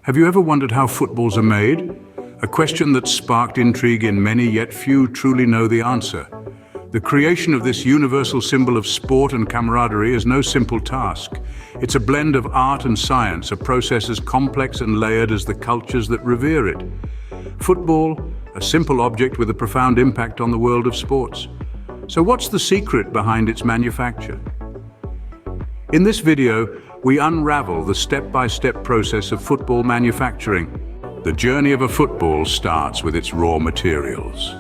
Have you ever wondered how footballs are made? A question that sparked intrigue in many, yet few truly know the answer. The creation of this universal symbol of sport and camaraderie is no simple task. It's a blend of art and science, a process as complex and layered as the cultures that revere it. Football, a simple object with a profound impact on the world of sports. So what's the secret behind its manufacture? In this video, we unravel the step-by-step process of football manufacturing. The journey of a football starts with its raw materials.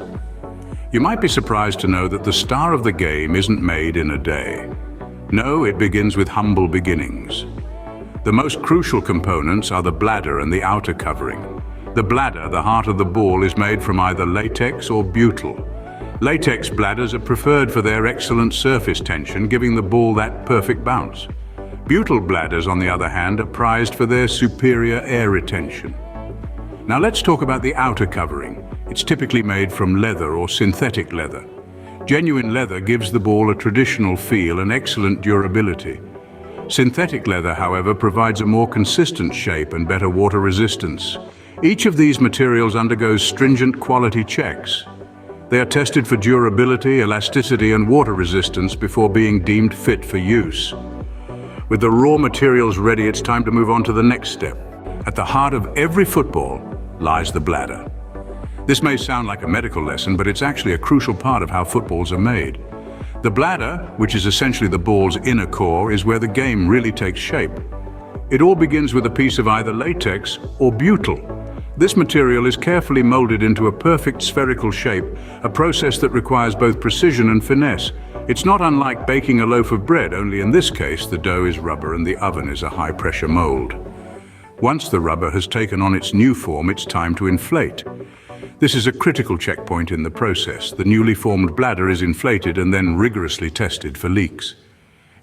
You might be surprised to know that the star of the game isn't made in a day. No, it begins with humble beginnings. The most crucial components are the bladder and the outer covering. The bladder, the heart of the ball, is made from either latex or butyl. Latex bladders are preferred for their excellent surface tension, giving the ball that perfect bounce. Butyl bladders, on the other hand, are prized for their superior air retention. Now let's talk about the outer covering. It's typically made from leather or synthetic leather. Genuine leather gives the ball a traditional feel and excellent durability. Synthetic leather, however, provides a more consistent shape and better water resistance. Each of these materials undergoes stringent quality checks. They are tested for durability, elasticity, and water resistance before being deemed fit for use. With the raw materials ready, it's time to move on to the next step. At the heart of every football lies the bladder. This may sound like a medical lesson, but it's actually a crucial part of how footballs are made. The bladder, which is essentially the ball's inner core, is where the game really takes shape. It all begins with a piece of either latex or butyl. This material is carefully molded into a perfect spherical shape, a process that requires both precision and finesse. It's not unlike baking a loaf of bread, only in this case the dough is rubber and the oven is a high-pressure mold. Once the rubber has taken on its new form, it's time to inflate. This is a critical checkpoint in the process. The newly formed bladder is inflated and then rigorously tested for leaks.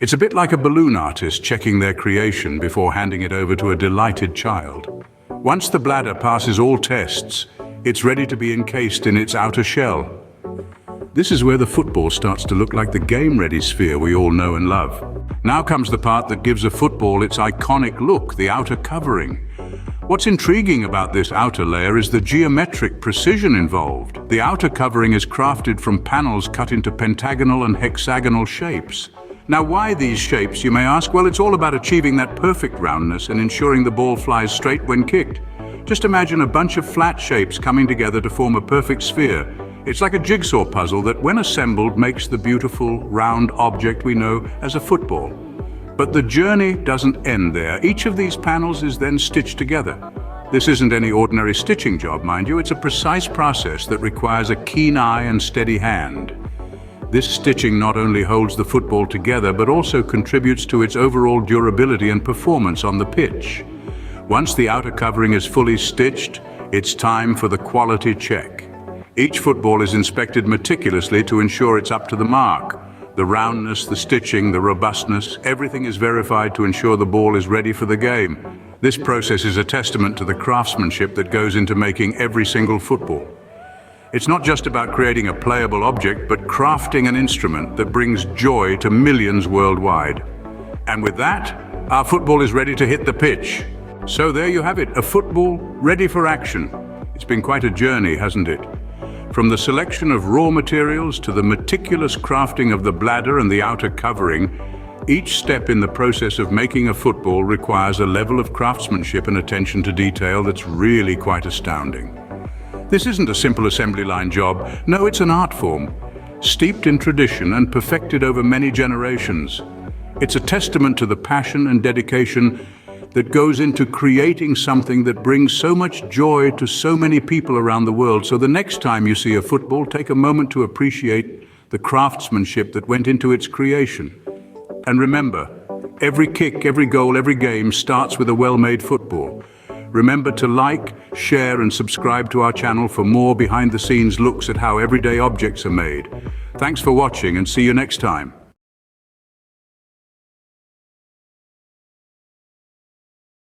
It's a bit like a balloon artist checking their creation before handing it over to a delighted child. Once the bladder passes all tests, it's ready to be encased in its outer shell. This is where the football starts to look like the game-ready sphere we all know and love. Now comes the part that gives a football its iconic look, the outer covering. What's intriguing about this outer layer is the geometric precision involved. The outer covering is crafted from panels cut into pentagonal and hexagonal shapes. Now, why these shapes, you may ask? Well, it's all about achieving that perfect roundness and ensuring the ball flies straight when kicked. Just imagine a bunch of flat shapes coming together to form a perfect sphere. It's like a jigsaw puzzle that, when assembled, makes the beautiful, round object we know as a football. But the journey doesn't end there. Each of these panels is then stitched together. This isn't any ordinary stitching job, mind you. It's a precise process that requires a keen eye and steady hand. This stitching not only holds the football together, but also contributes to its overall durability and performance on the pitch. Once the outer covering is fully stitched, it's time for the quality check. Each football is inspected meticulously to ensure it's up to the mark. The roundness, the stitching, the robustness, everything is verified to ensure the ball is ready for the game. This process is a testament to the craftsmanship that goes into making every single football. It's not just about creating a playable object, but crafting an instrument that brings joy to millions worldwide. And with that, our football is ready to hit the pitch. So there you have it, a football ready for action. It's been quite a journey, hasn't it? From the selection of raw materials to the meticulous crafting of the bladder and the outer covering, each step in the process of making a football requires a level of craftsmanship and attention to detail that's really quite astounding. This isn't a simple assembly line job. No, it's an art form, steeped in tradition and perfected over many generations. It's a testament to the passion and dedication that goes into creating something that brings so much joy to so many people around the world. So the next time you see a football, take a moment to appreciate the craftsmanship that went into its creation. And remember, every kick, every goal, every game starts with a well-made football. Remember to like, share, and subscribe to our channel for more behind-the-scenes looks at how everyday objects are made. Thanks for watching, and see you next time.